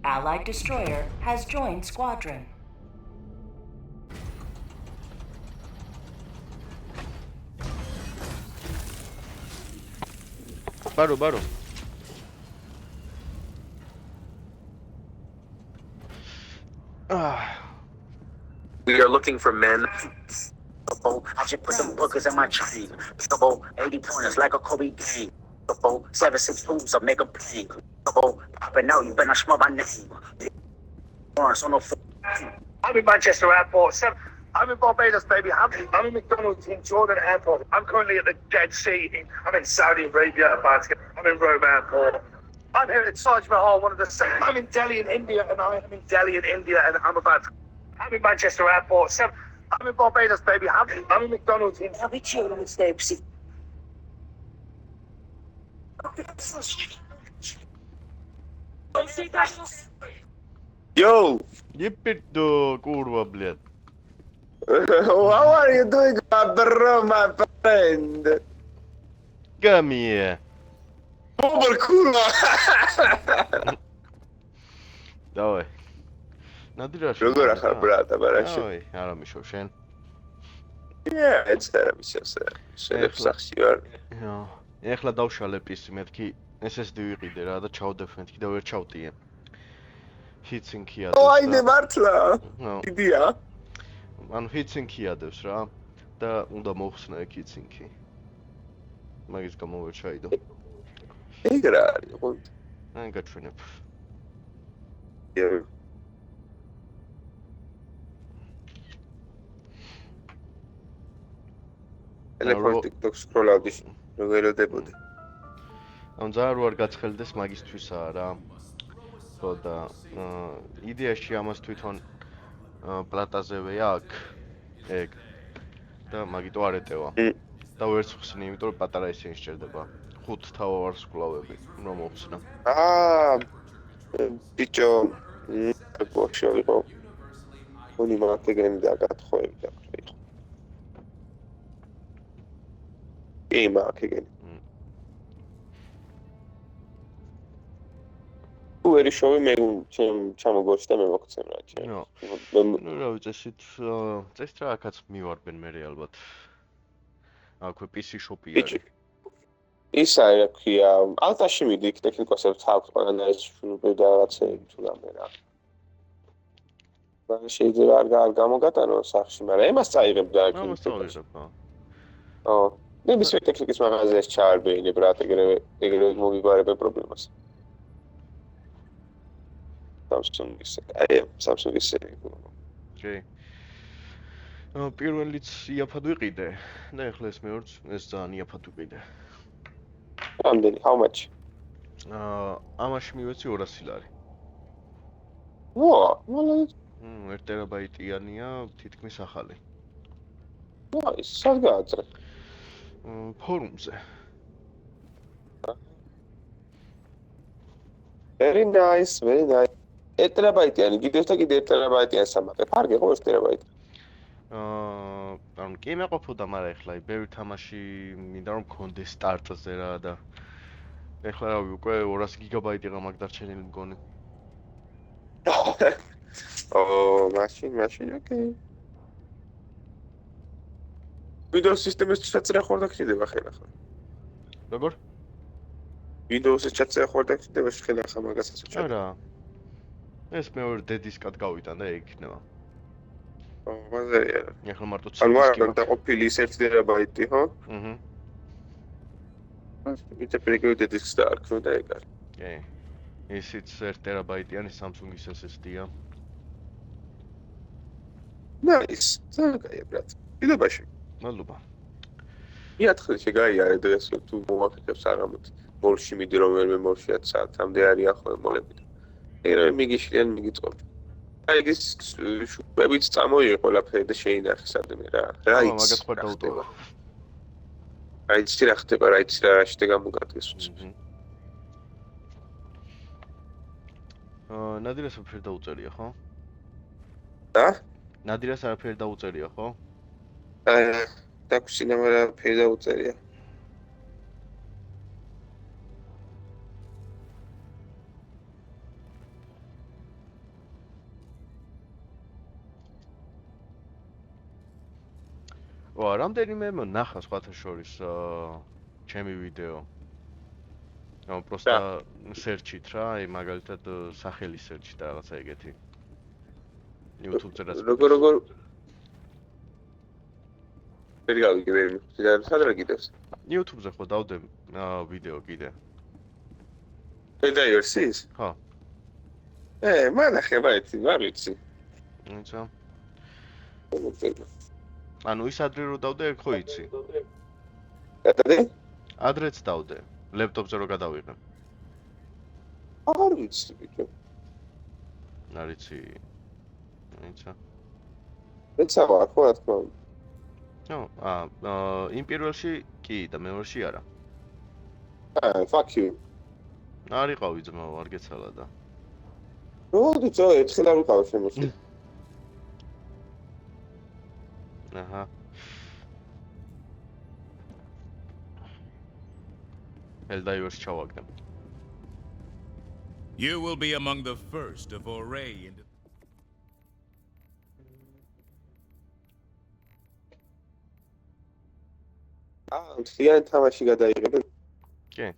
Allied destroyer has joined squadron. Baro. We are looking for men. I should put some bookers in my chain. 80 pointers like a Kobe gang. 7-6 fools, I make a plane. Popping out, you better smell my name. I'm in Manchester Airport. I'm in Barbados, baby. I'm in McDonald's in Jordan Airport. I'm currently at the Dead Sea. I'm in Saudi Arabia. I'm in Rome Airport. I'm here at Taj Mahal, one of the. I'm in Delhi in India, and I'm in Manchester Airport. I'm in Barbados, baby. I'm in McDonald's in. I'll be chilling with Stapes. Yo, Епидо, kurwa, блядь. how are you doing, bro, my friend? Come here. Over kurwa. Давай. Ნადირაში. როგორ ახარ ბრატა, ბარაში? დავай, არა მიშო შენ. ეს არა მისასა. შენ სახში ვარ. ეხლა დავშალე პისი, მეთქი SSD ვიყიდე რა და ჩავდებ მეთქი და ვერ ჩავტიე. ჰიცინქი ადევს. აიდე მართლა. დიდია. ანუ ჰიცინქი ადევს რა და უნდა მოხსნა ეგ ჰიცინქი. მაგის გამო ვერ ჩაიდო. ეგ რა არის, ხო? ან გაჩვენებ. ტელეფონ TikTok scroll-ავდი. როგორ ელოდებოდი? ან ძალიან რო არ გაცხელდეს მაგისთვისაა რა. ხო და იდეაში ამას თვითონ პლატაზევე აქვს ეგ და მაგიტო არ ეტევა. და ვერც ხსნი, იმიტომ რომ პატარა ისინი სჭირდება. 5 თავავარს კლავები რომ მოხსნა. ბიჭო, ბოშო იყო. უნი მარტეგენი და გათხოვები და იყო. მაკეგენი. უერი შოვი მე ჩამოგორს და მე მოგცემ რა ჩემ. ნუ რა ვიცით, წესტრაკაც მივარბენ მე ალბათ. აქვე PC shop-ი არის. ის არის რა ქვია, ალტაში მიდი იქ ტექნიკოსებს აქვს ყველანაირი შრუბები და რაღაცეები თუ რამე რა. მაგრამ შეიძლება არ გამოგატანო სახში, მაგრამ ემას წაიღებ და აქ ო, მე მის ტექნიკის მაღაზიაში ჩაარბეინებ რა, ეგრევე მოგიგვარებენ პრობლემას. Samsung-ის კი. პირველიც იაფად ვიყიდე და ეხლა ეს მეორც ეს ძალიან იაფად ვიყიდე. რამდენი? How much? ამაში მივეცი 200 ლარი. ვა, მოლოდი. 1 ტერაბაიტიანია, თითქმის ახალი. ვა, ის სად გააძრე? ფორუმზე. Very nice, very nice. 1 ტერაბაიტიანი, კიდევ და კიდევ 1 ტერაბაიტიანი სამატე. ფარგი ხო 1 ტერაბაიტი? ანუ კი მეყოფოდა, მაგრამ ეხლა ბევრი თამაში მინდა რომ მქონდეს სტარტზე რა და ეხლა რავი უკვე 200 გიგაბაიტი რა მაგ დარჩენილი მგონი. მაშინ, ოკეი. Windows სისტემის ჩაწერა ხوار დაგჭირდება ხელა ხა. როგორ? Windows-ის ჩაწერა ხوار დაგჭირდება ხელა ხა მაგასაც ვჭერ. არა. ეს მეორე დედისკად გავიტან და ეგ იქნება. მაზერია. ეხლა მარტო ანუ არ დაყოფილი ის 1 ტერაბაიტი, ხო? ის პრეგრედე დისკს დაარქვი და ეგ არის. კი. ისიც 1 ტერაბაიტიანი Samsung-ის SSD-ა. Nice. ძალიან ბრატ. იდობაში. მადლობა. იათხე შეგაიარე დღეს თუ მოახერხებს აღამოთ. მოლში მიდი რომ ვერ მემორშიათ საათამდე არის ახლა მოლები. ეგრევე მიგიშლიან მიგიწყობ. აი ეს შუბებით წამოიღე ყველაფერი და შეინახე სადმე რა. რაიც. მაგას ხარ დაუტოვა. რაიც რა ხდება, რაიც რა შეთე გამოგადგეს უცებ. ნადირას არაფერ დაუწერია, ხო? და? ნადირას არაფერ დაუწერია, ხო? დაგვსინა მაგრამ არაფერი დაუწერია. ვა, რამდენიმე ნახა სხვათა შორის ჩემი ვიდეო. Просто search-ით რა, აი მაგალითად სახელი search-ით და რაღაცა ეგეთი. YouTube-ზე რაც როგორ ვერ გავიგე ვერ სად რა კიდევს YouTube-ზე ხო დავდე ვიდეო კიდე. Diversies? ხო. მანახე მაიცი, არ ვიცი. იცი. ანუ ის ადრე რო დავდე, ეგ ხო იცი. გადადე? ადრეც დავდე. ლეპტოპზე რო გადავიღე. არ ვიცი ბიჭო. არ იცი. იცი. ეცა ვარ ხო რა თქმა უნდა. ნო, იმ პირველში კი და მეორეში არა. Fuck you. არ იყავი ძმა, არ გეცალა და. როდი ძო ერთხელ არ ვიყავ შემოსული. აჰა. Helldivers ჩავაგდე. You will be among the first to foray into მთლიანი თამაში გადაიღე. კი.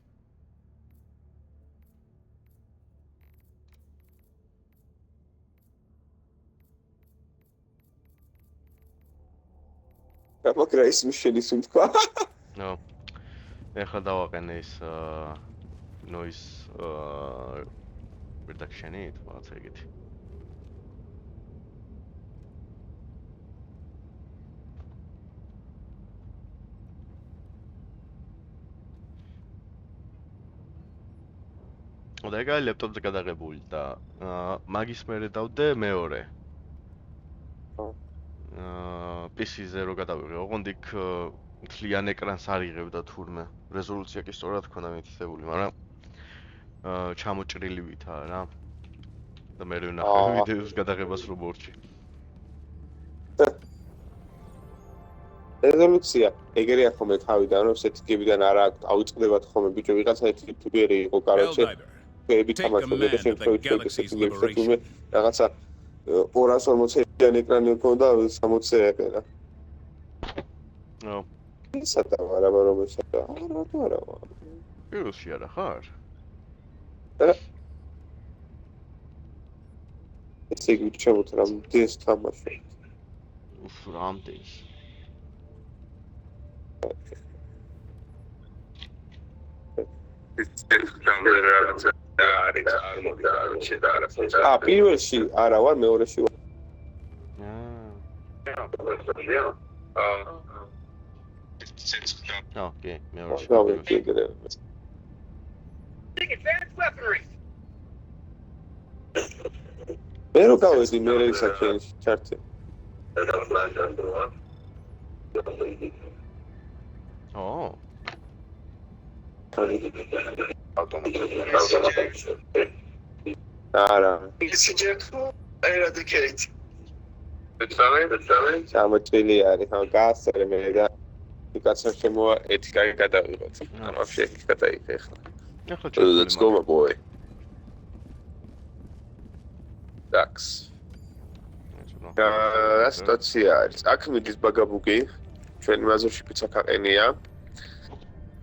გამოგრა ის მიშელის უმთქვა. ნო. ეხლა დავაყენე ის noise reduction-ით, რაღაცა ეგეთი. და ეგ არის ლეპტოპზე გადაღებული და მაგის მერე დავდე მეორე. PC-ზე რო გადავიღე, ოღონდ იქ მთლიან ეკრანს არ იღებდა თურმე. რეზოლუცია კი სწორად ქონდა მითითებული, მაგრამ ჩამოჭრილი ვითაა რა. და მე ვნახე ვიდეოს გადაღებას რობორტში. რეზოლუცია ეგრეა ხომ თავიდან რომ სეტინგებიდან არ აქვს აუწყდებათ ხომ ბიჭო ვიღაცა ერთი თუბიერი იყო კაროჩე ვები თამაშობდა და შემთხვევით სეტინგები შეთუმე რაღაცა 240-იან ეკრანი ჰქონდა 60 ეკრანა. ნო. ისადა არა რომ ისადა. არა. პიროსში არა ხარ? ესე იგი ჩემოთ რა დეს თამაში. უფ რამდენს? პირველში არა ვარ, მეორეში ვარ. ოკეი, მეორეში. მე რო გავედი მე რისაკენში ჩარტზე. ო. არა. Isijektu eradicate. ჩამოჭრილი არის, ხა გაასწრე მე და იქაცა შემოა ეთიკა გადავიღოთ. ანუ ვაფშე გადაიღე ხა. ეხლა ჩაგვიდი. Let's go my boy. Dax. სიტუაცია არის. აქ მიდის ბაგაბუგი. ჩვენი მაზურში პიცა ქაყენია.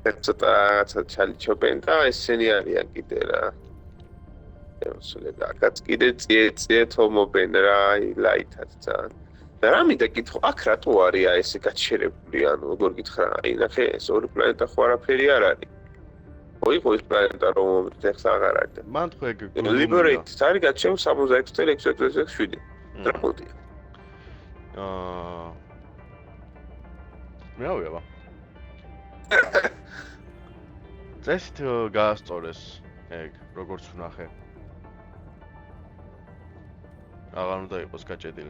ცოტა ჩალი ჩოპენ და ესენი არიან კიდე რა. ემსულედაკაც კიდე ციეთ მომობენ რა, ლაითად ძალიან. და რა მინდა კითხო, აქ რატო არია ესე გაჩერებული, ანუ როგორ გითხრა, აი ნახე, ეს ორი პლანეტა ხო არაფერი არ არის. იყო ის პლანეტა რომ ეხლა აღარ არის. მან თქვა ეგ Liberate, არის გაჩემ 66.667. რა ხოდია? მე ავიღა. წესით გაასწორეს ეგ, როგორც ვნახე. აღარ უნდა იყოს გაჭედილი.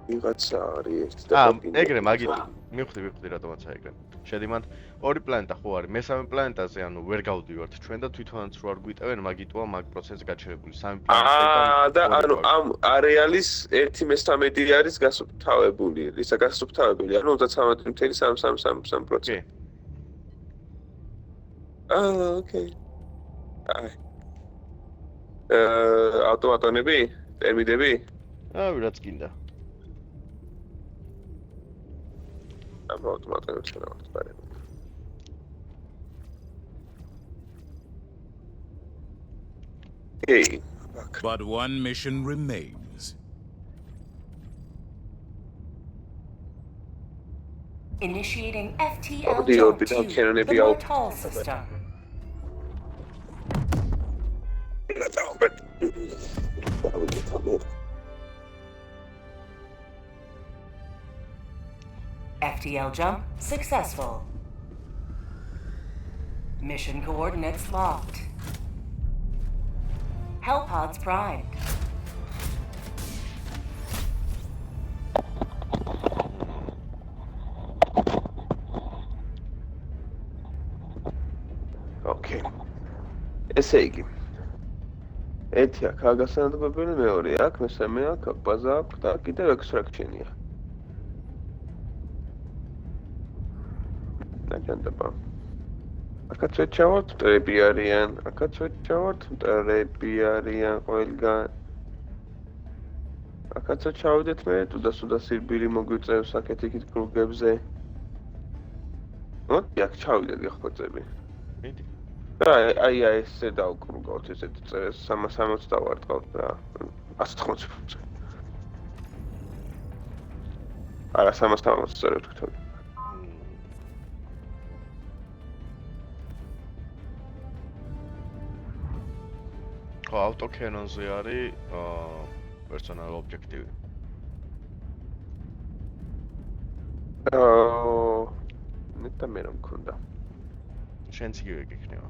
ვიღაცა არის ერთი და ეგრე მაგით მივხვდი რატომაც აიგრე. შედი მანდ ორი პლანეტა ხო არის, მესამე პლანეტაზე ანუ ვერ გავდივართ ჩვენ და თვითონაც რო არ გვიტევენ მაგიტოა მაგ პროცესზე გაჩერებული. სამი პლანეტა და ანუ ამ არეალის 1/13 არის გასუფთავებული, ისა გასუფთავებელი, ანუ 33.333%. ოკეი. ავტომატონები, ტერმიდები? რაც კიდე. ავტომატურად შევართ ბარემ. Hey, But one mission remains. Initiating FTL the Jump orbital 2, cannon the be out. Mortal system. FTL jump successful. Mission coordinates locked. Hellpods primed. Okay. ესე იგი. ერთი აქ აგასანადგებელი, მეორე აქ, მესამე აქ, ბაზა აქვს და კიდევ extraction-ია. ნაჩვენდება. აქაც ვეჩავართ, მტრები არიან, აქაც ვეჩავართ, მტრები არიან ყველგან. აქაც ჩავიდეთ მე, თუდასუდა სირბილი მოგვიწევს აქეთ იქით კრუგებზე. მოდი აქ ჩავიდეთ გახოცები. მიდი. რა, აი ესე დავკრუგავთ ესეთ წერეს 360 დავარტყავთ რა. 180 ფუნტზე. არა 360 წერეთ თქვენ. ხო, ავტოკენონზე არის პერსონალ ობიექტივი. ნეტა მე რომ მქონდა. შენც იგივე გიქნება.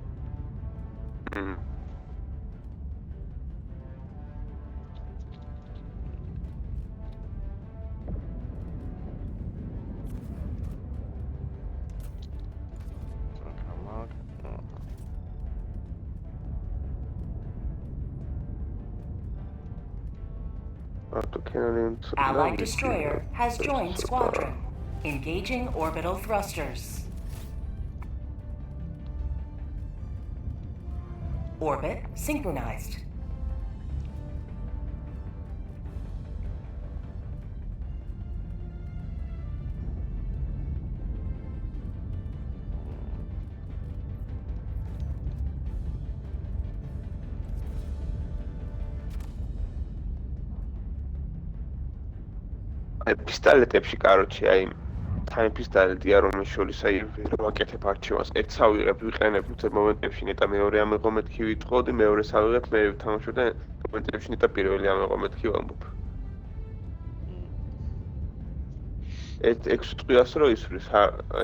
Allied destroyer has joined squadron. Engaging orbital thrusters. Orbit synchronized. პისტოლეტებში, კაროჩე, აი თან პისტოლეტია, რომელიც შორის აი ვაკეთებ არჩევას. ერთს ავიღებ, ვიყენებ მომენტებში ნეტა მეორე ამეღო მეთქი ვიტყოდი, მეორეს ავიღებ, მე ვთამაშობ და მომენტებში ნეტა პირველი ამეღო მეთქი ვამბობ. ერთ 6 წვიას რო ისვრის,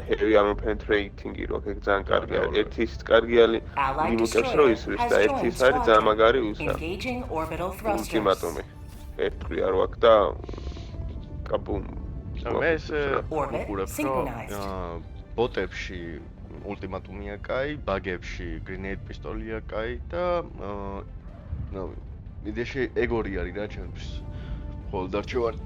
heavy armor penetrating-ი რო ეგ ძალიან კარგია. ერთის კარგი არის იმუკებს რო ისვრის და ერთის არის ძალიან მაგარი უსა. Engaging orbital thrusters. ულტიმატუმი. ერთ წვია რო აქვს და კაბუმ. მე ეს უყურებ, რომ ბოტებში ულტიმატუმია კაი, ბაგებში გრინეიდ პისტოლია კაი და იდეაში ეგორი არის რა ჩემთვის. ხოლო დარჩევარი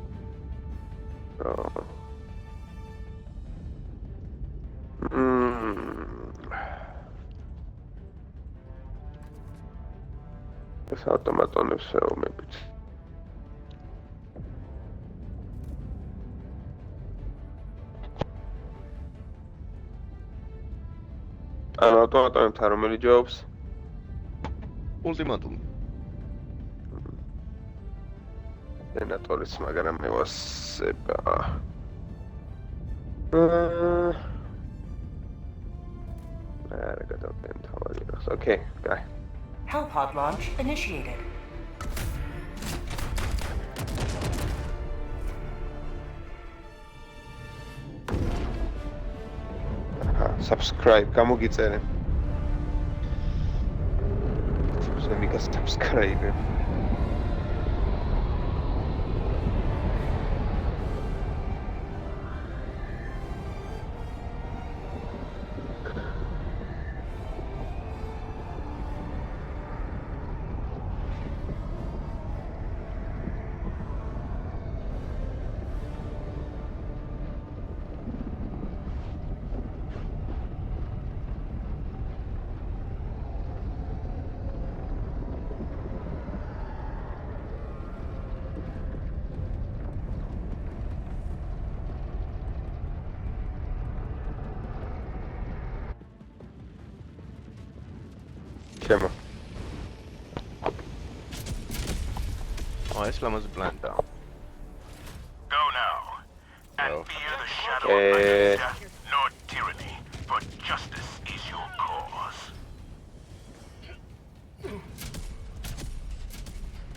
ეს ავტომატონებს ვეომებით. ანუ ავტომატონებთან რომელი ჯობს? ულტიმატუმი. სენატორის, მაგრამ მე ვასება. არა გადავდენ თავი რას. Okay, guy. Hellpod launch initiated. Subscribe, გამოგიწერე. ზემიკა subscribe. Შემო. ეს ლამაზი პლანტაა. Go now. And Oh. fear the shadow of neither death nor tyranny, for justice is your cause.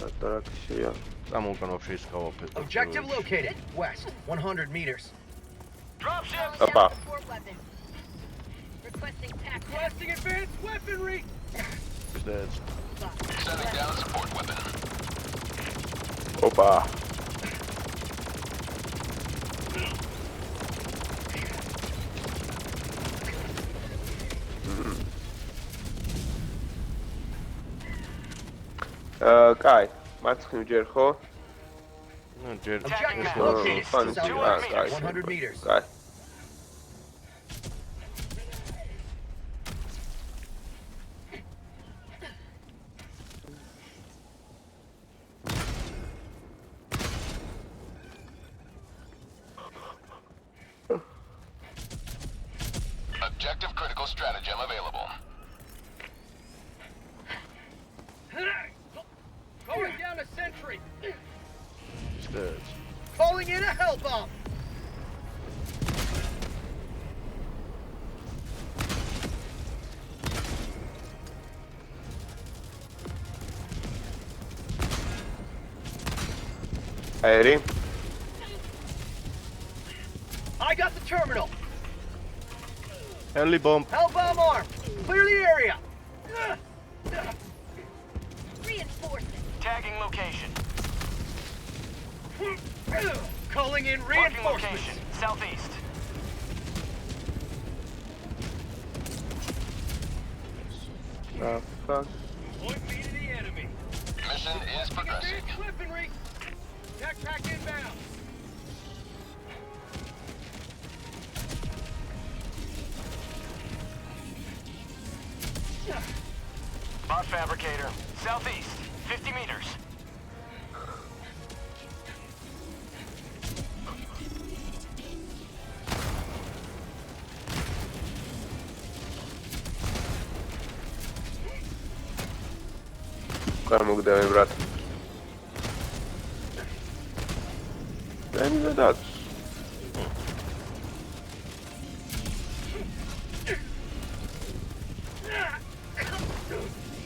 Ატარაქშია. წამოვკან ვაფშე ის გავაფეთ. Objective located. West, 100 meters. Dropship! Აბა. Requesting tactics. Requesting advanced weaponry. That's Sending down a support weapon. ოპა. კაი, მარცხნივ ჯერ ხო? ჯერ Objective Oh, located. fun. Southwest, Guys. 100 meters. კაი. Objective critical stratagem available. Going down a sentry. that's Calling in a hell bomb. აერი. I got the terminal. heli bomb. Hell bomb armed. Clear the area. Reinforcements. Tagging location. Calling in Marking reinforcements. location. Southeast. Fuck. Point me to the enemy. Mission is progressing. Advanced weaponry. Backpack inbound. Bot fabricator. Southeast. 50 meters. გამოგდები ბრატ. Δεν είδα.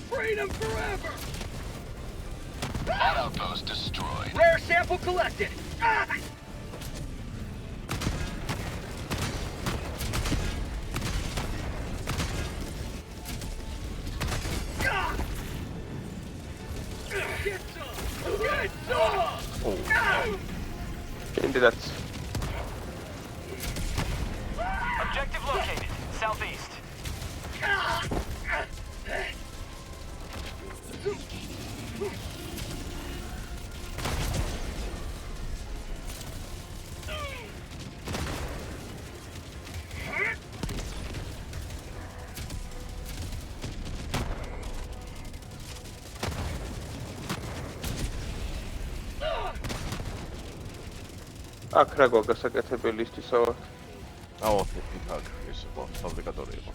Freedom forever. Bot outpost destroyed. Rare sample collected. Get some. Get some. Şimdi Objective located. Southeast. აქ რა გასაკეთებელი ისთვისაო. ავაფეთ იქ ეს იყო ფაბრიკატორი იყო.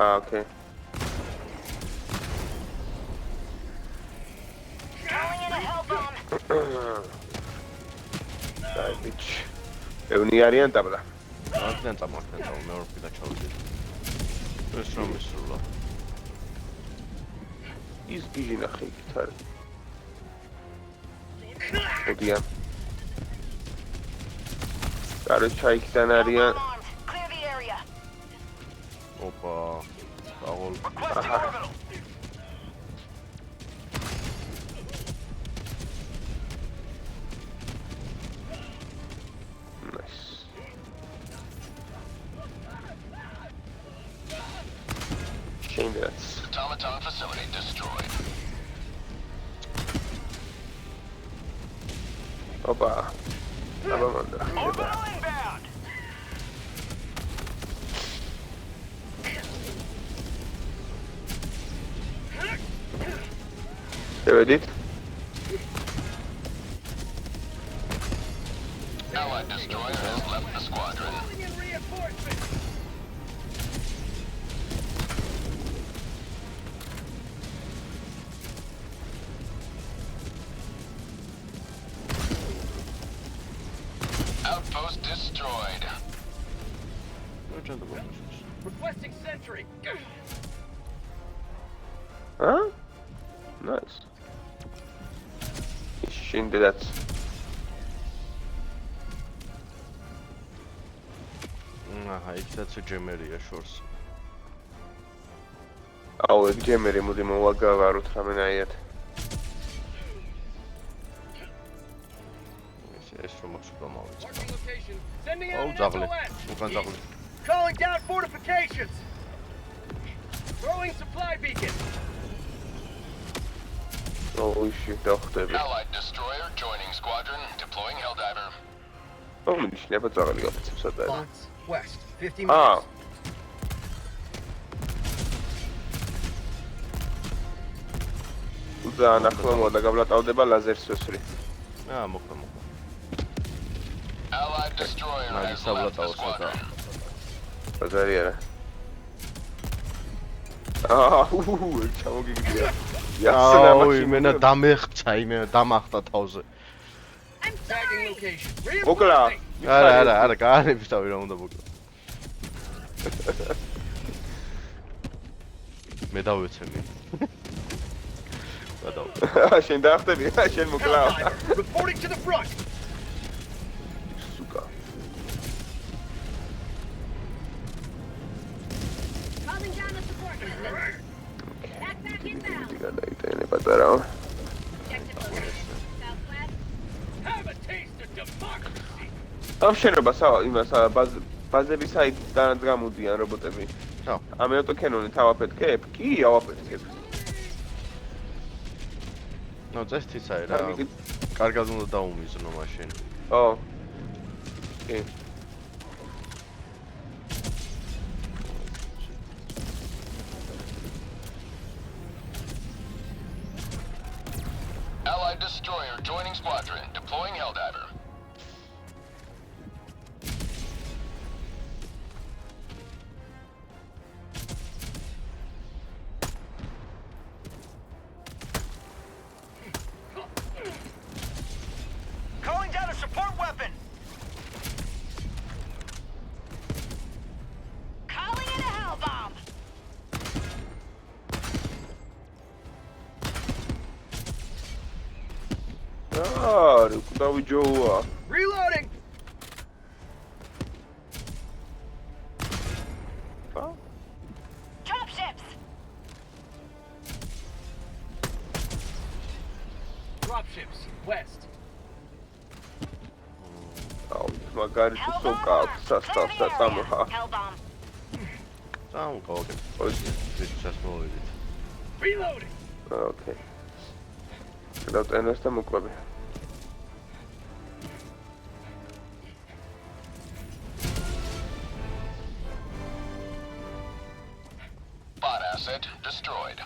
ოკეი. Calling in a hell bomb. დაი ბიჩ. ევნი არიან დაბლა. აქედან წამოხდნენ და მეორფიდან ჩავდით. ეს რომ ისულა. ის გიჟი ნახე იქით არის. ოდიან. კაროჩა იქიდან არიან. Armed. Clear the area. ოპა. აღოლ Requesting orbital. Nice. Chambers. Automaton facility destroyed. Opa. Abamanda. Orbital inbound. Devredit. Allied destroyer has left the squadron. Calling in reinforcements. Requesting sentry. Huh? Nice. Şimdiden. აჰა, იქაც ჯემერია შორს. აუ, ეგ ჯემერი მოდი მოვაგავაროთ რამენაირად. ეს რომ აქვს პრომოვიც. Marking location. Sending აუ, out an ძაღლი. SOS. უკან ძაღლი. Calling down fortifications. Throwing supply beacon. ოუში, დახვდები. Allied destroyer joining squadron, deploying Helldiver. მომნიშნება ძაღლი ოფიცერს ადარ. Bots. West. 50 აა. meters. უძან ახლა მოდა გაბლატავდება ლაზერს ვესრი. მოხდა. Allied destroyer has left the საბლატაოს squadron. ბაზარი არა. ჩამოგიგდია. აუ, იმენა დამეხცა, იმენა დამახტა თავზე. I'm Tagging sorry. location. მოკლა. არა, გაანების თავი რა უნდა მოკლა. მე დავეცემი. გადავა. შენ დაახტები, შენ მოკლა. Helldiver. Reporting to the front. სუკა. Calling down the support weapon. Backpack inbound. გადაიტანე პატარა. Objective location. Southwest. Have a taste of democracy. ამ შენობას იმას ბაზების საიტიდან გამოდიან რობოტები. ხო. ამ ოტოკენონი თავაფეთქებ? კი, ავაფეთქებ. ნუ წესთიცაი რა. კარგად უნდა დაუმიზნო მაშინ. ო. კი. Allied destroyer joining squadron, deploying Helldiver. Calling down a support weapon. Calling in a hell bomb. დავიჯოა. Reloading. Dropships. Dropships. West. აუ, მაგარი თუ სოკა აქვს სასტავს და წამოხა. Hell bomb. წამოვგეთ. ოი, ძიჭას მოვიდით. Reloading. ოკეი. გადავტენოს და მოკლები. Bot asset destroyed.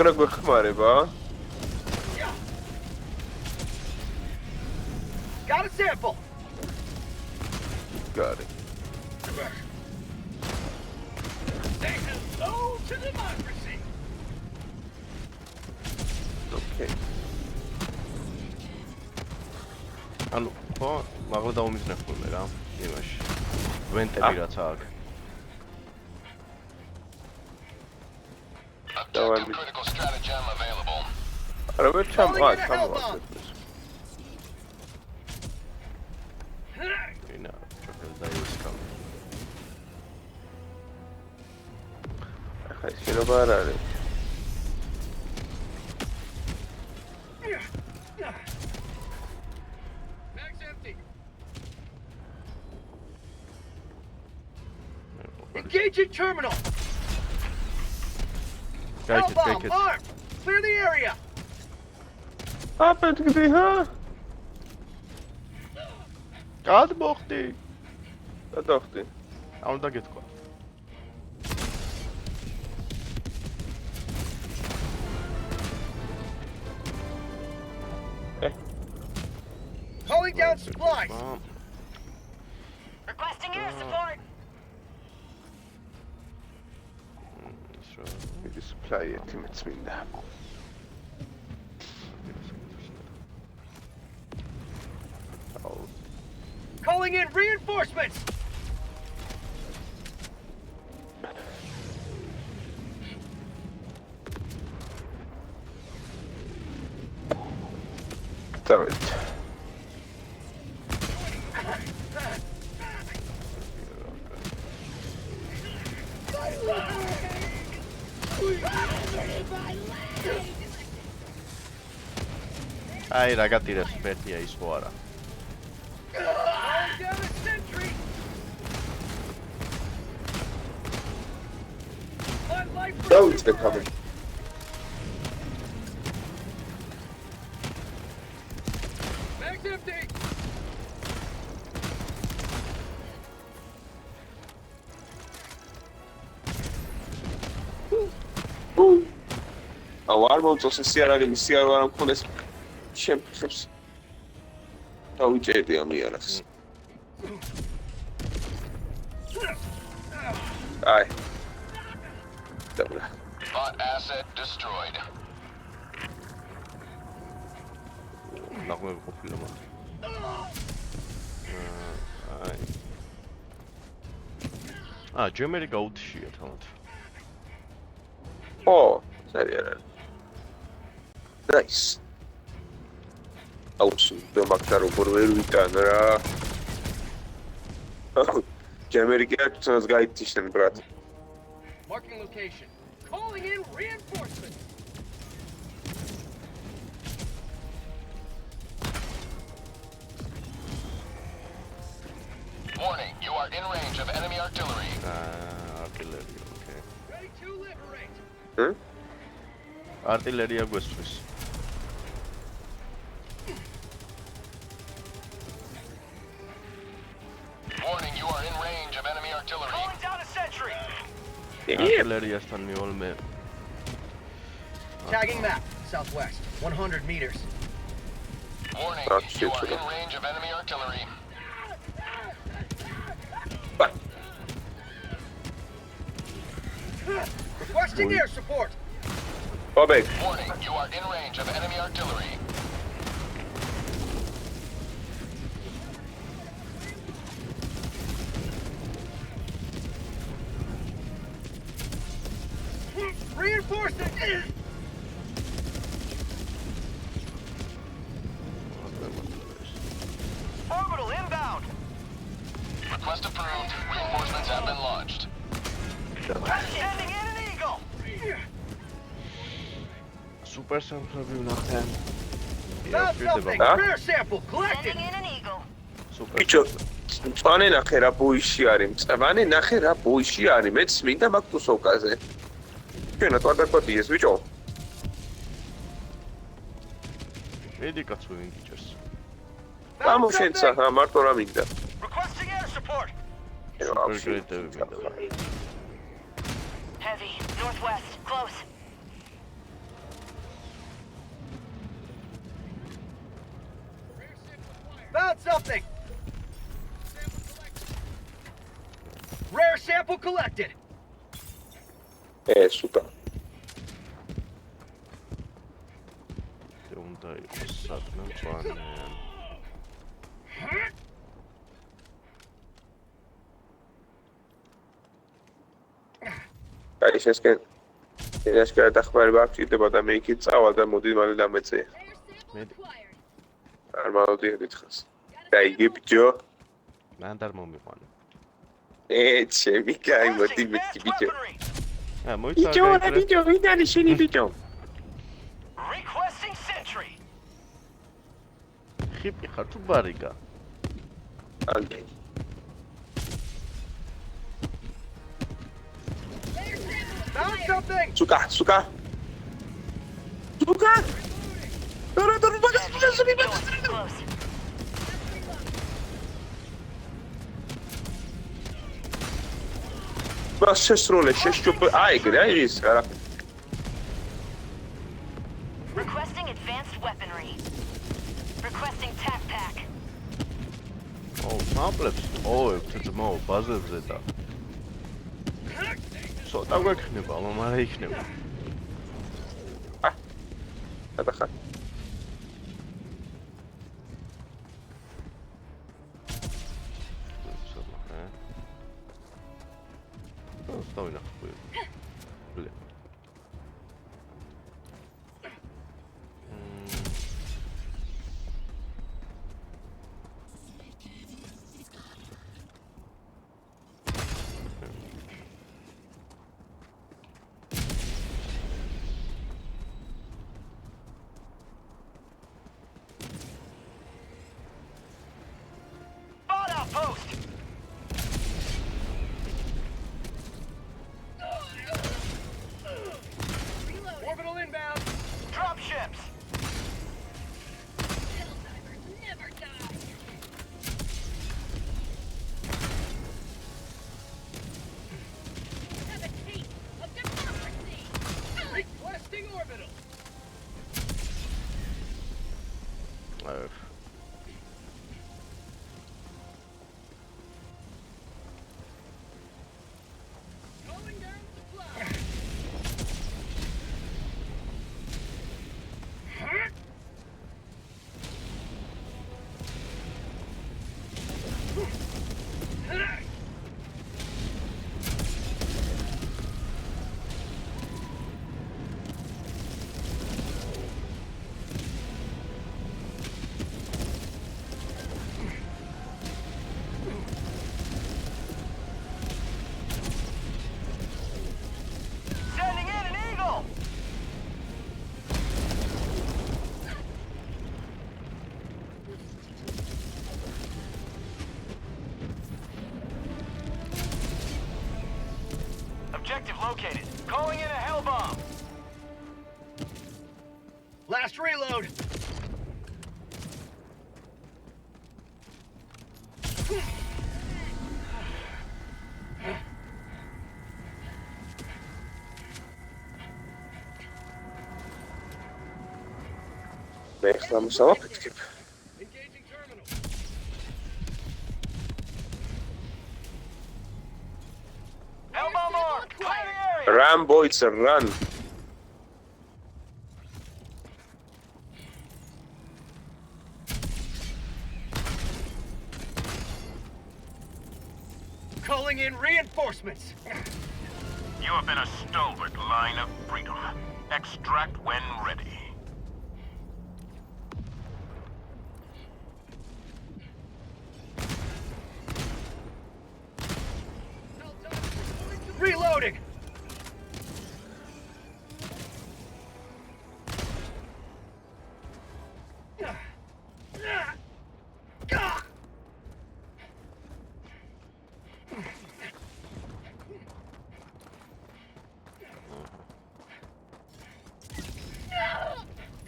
რა გვეხმარება? Got a sample. გარი. Say hello to democracy. ოკეი. ანუ ხო, მაგლა დაუმიზნე ხოლმე რა, იმაში. ვენტები რაც აქვს. Objective critical stratagem available. არა ვერ ჩამოვა. ინა, ჩაკელ დაიწყო. ახლა შენობა არ არის. Mag's empty. Engaging terminal. Hell bomb გაიქეთ. armed. Clear the area. აფეთქდი, ჰა? გადმოხდი. გადავხდი. არ უნდა გეთქვა. Laying down supplies. Requesting air support. მიდი supply ერთი მეც მინდა. Calling in reinforcements. დავით. აი რა გატირებს ფერტია ის ხო არა. Calling down a sentry. My life. დავით ეკამენ. Mag's empty. აუ არ მომწონს ეს სიარაღი, სიარაღი არ მქონდეს შემფხებს. დავიჭერდი ამ იარაღს. აი. dobra. Bot asset destroyed. ნახმები ყოფილა მათ. აი. ჯემერი გაუთიშია თამათ. ო, სერიალ. Nice. აუცი, მაგდა როგორ ვერ ვიტან რა. ჯემერი კეთილს გაიტიშენ ბრატ. Marking location. Calling in reinforcements. Warning, you are in range of enemy artillery. არტილერია, ოკეი. Ready to liberate. ჰმ? არტილერია გვესწვის. Warning, you are in range of enemy artillery. Calling down a sentry. არტილერიასთან მიოლმე. Tagging map. Southwest. 100 meters. Warning, Ah, you shit, are shit. in range of enemy artillery. Requesting air support. ბობეკ, Warning, you are in range of enemy artillery. Reinforcements. Orbital inbound. Request approved. Reinforcements have been launched. Sending in an eagle. სუპერ სამფლები ვნახე. Found something. Huh? Rare sample collected. Sending in an eagle. სუპერ. ბიჭო, მწვანე ნახე რა ბოიში არის, მწვანე ნახე რა ბოიში არის, მეც მინდა მაგტუსოვკაზე. ჩვენა თვადაკვეთი ეს ბიჭო. მედი კაცო ვინგიჭერს. ამოშენცა, მარტო რა მინდა. Requesting air support. სუპერ გრეიტები მინდა. Heavy. Northwest. Close. Found something. Rare sample collected. სუპერ. უნდა იყოს საქმე მწვანე. აი შესკენ. ეს გადახმარება აქვს ჭირდება და მე იქით წავალ და მოდი მალე დამეწე. Air sample Mid- acquired. არ მალოდია დიდხას. და იგი ბიჭო. მან არ მომიყვანე. ჩემი კაი მოდი მეთქი ბიჭო. მოიცავ. ბიჭო, რა ბიჭო, ვინ არის შენი ბიჭო? Requesting sentry. ხიპი ხარ თუ ბარიკა? ანტი. Found something. სუკა. სუკა. რა Close. მას შესროლე შეშჩოპ აი გრა ის რა Requesting advanced weaponry. Requesting tac pack. სამპლებს ოვებთ ძმო ბაზებზე და ცოტა გვექნება, მაგრამ იქნება. გადახარ. დავინახე. ბლე. Spot outpost! Orbital inbound! Drop ships! Helldiver never die. Have a taste of democracy. Requesting orbital! Going down supply. Sending in an eagle! Objective located. Calling in a hell bomb. Last reload. მე ახლა მოსავაფეთქებ. Engaging terminal. Hell bomb armed. Clearing area. Run boys, run. Calling in reinforcements. You have been a stalwart line of freedom. Extract when ready. Reloading.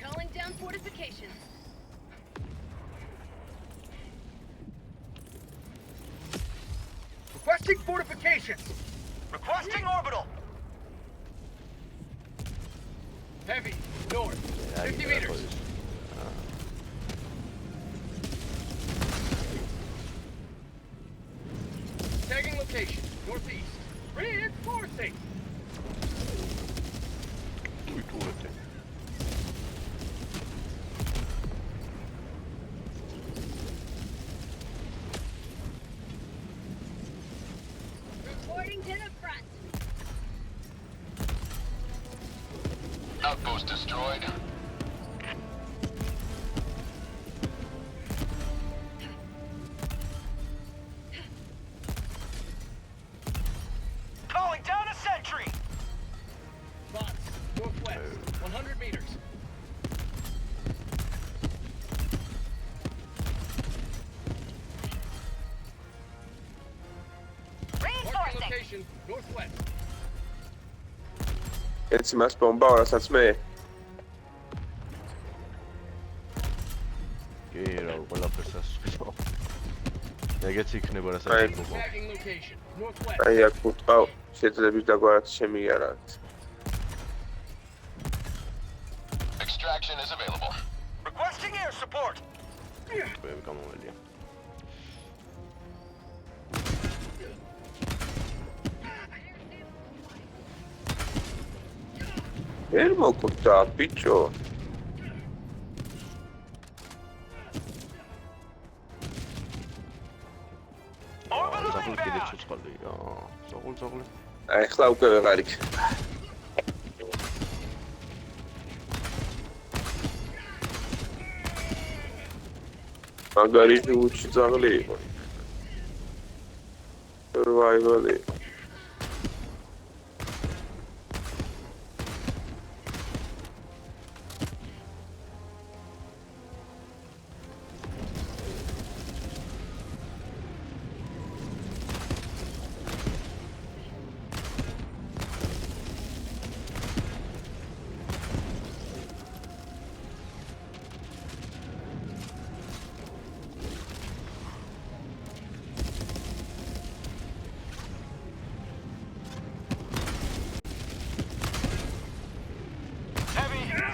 Calling down fortifications. Requesting fortifications. Requesting orbital. Heavy. North. 50 meters. Tagging location. Northeast. Reinforcing. Reporting to the front. Outpost destroyed. Calling down a sentry. Bots. Northwest. 100 meters. Marking location. Northwest. ეს მას ბომბა, რასაც მე. კი რა, ყველაფერს ასწავლ. ეგეც იქნება რასაც აი. გქონდა. Tagging location. Northwest. აი აქ ვუტყავ, შეძლებს დაგვარად შემიარათ. Extraction is available. Requesting air support. ყველ გამოველია. ვერ მოკვდა ბიჭო. ზაღლი კიდე ცოცხალია. ზაღლი. აი ახლა უკვე ვეღარ იქ. მაგარი უჩი ზაღლი იყო. survival-ი.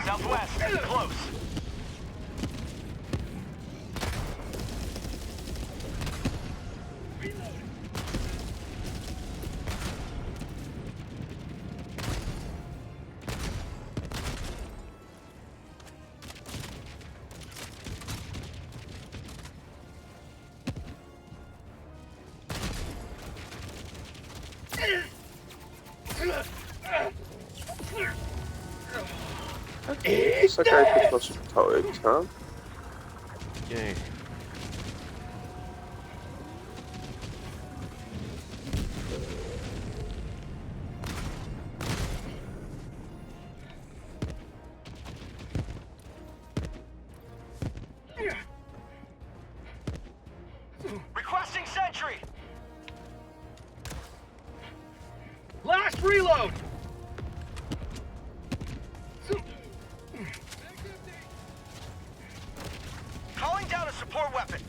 Southwest, close. საკაიფო მოსთავებით, ჰა? Yay. Requesting sentry. Last reload. Calling down a support weapon.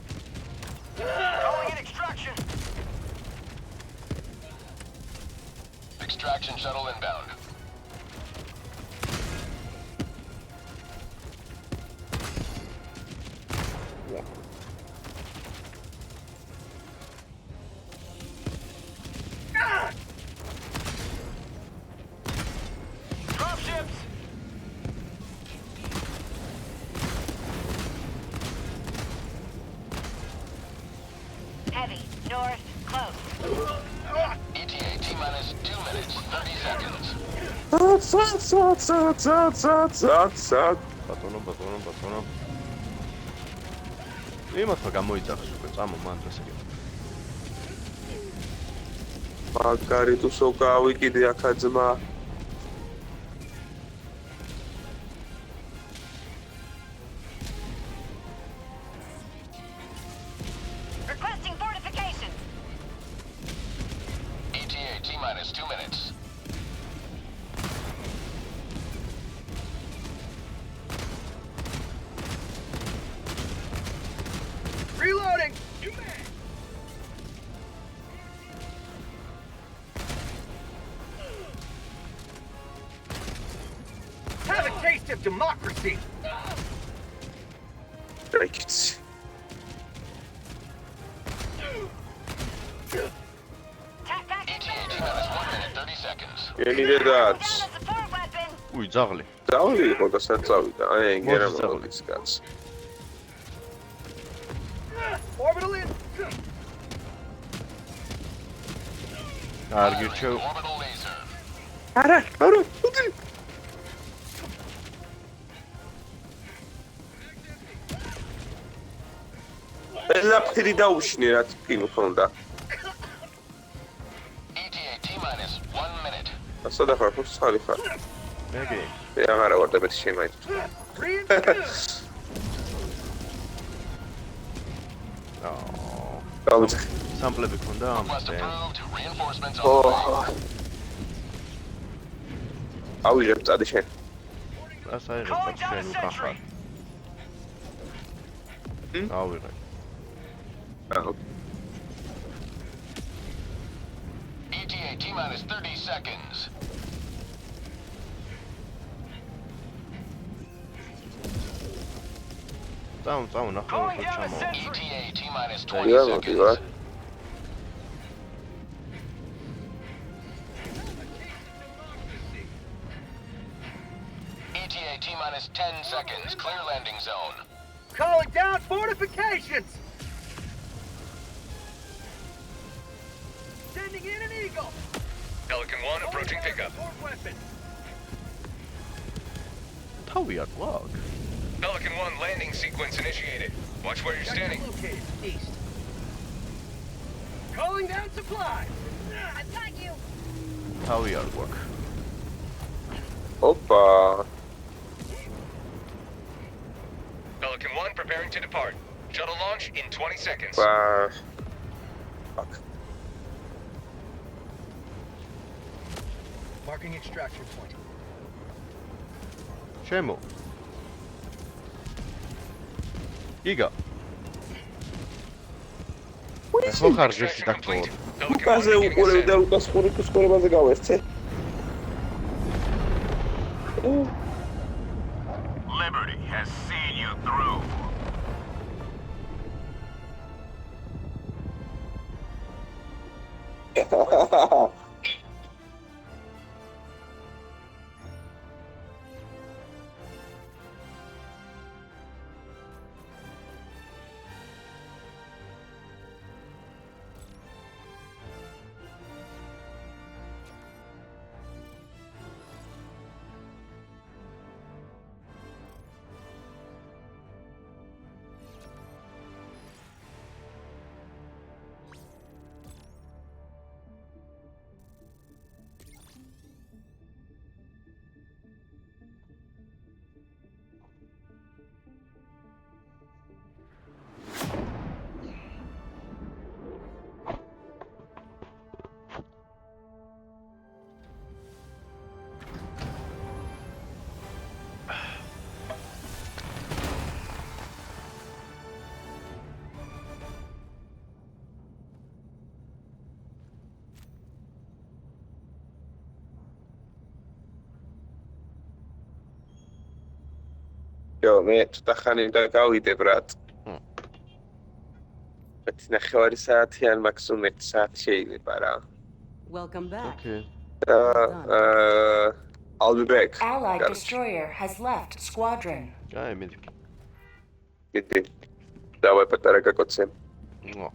Calling in extraction. Extraction shuttle inbound. Dropships. Heavy, north, close. ETA T-minus 2 minutes, 30 seconds. ბატონო. იმათმა გამოიძახეს უკვე წამო მან ესე. მაგარი თუ სულ გავიკიდე აქა ძმა. Requesting fortification. ETA T-minus 2 minutes. Reloading. Have a taste of democracy. რაიქიც. Tack back ETA inbound. T-minus 1 minute, 30 seconds. გენი დედაც. Down a support weapon. უი, ძაღლი. ძაღლი იყო და საწავიდა. აი ეგერა მოდი, ძაღლი. მოგის კაც. Orbital in. კარგი რჩევ. Orbital laser. არა. უდი. ყველაფერი დაუშნე რა თქი მქონდა. ETA T-minus 1 minute. ასა და ხარ ხო ხალი ხარ. მეგი. მე აღარა ვარ და მე შემაიც. აო. გამწ. სამპლები ქონდა ამ Request approved. Reinforcements on ო. the way. ავიღებ წადი შენ. ასაიღებ Calling down a შენ უკახარ. ჰმ? ავიღებ. აჰა. ETA T-minus 30 seconds. წამო ნახო Calling ხო down a ჩამო. sentry. ETA T-minus Ja, 20 მოდი ვარ. seconds. Okay, T-minus 10 seconds. Clear landing zone. Calling down fortifications! Sending in an Eagle! Pelican 1 approaching pickup. Support weapon! თავი არ გვაქვს. Pelican 1 landing sequence initiated. Watch where you're standing. Located east. Calling down supply! I've got you. თავი არ გვაქვს. ოპა. Pelican 1 preparing to depart. Shuttle launch in 20 seconds. Fuck. Marking extraction point. შემო. იგა. ხო ხარჯში დაგწოვო. Pelican 1 კაზე beginning უყურებ ascent. და უკას ხურიკუსკორებაზე გავერთე. Liberty has seen you through. Yo, მე ცოტა ხანი უნდა გავიდე, ბრატ. 9 საათი ან მაქსიმუმ 1 საათი შეიძლება რა. Welcome back. Okay. I'll be back. Allied destroyer has left squadron. აი, მიდი. Დიდი. დავაი პატარა გაკოცე. ნო.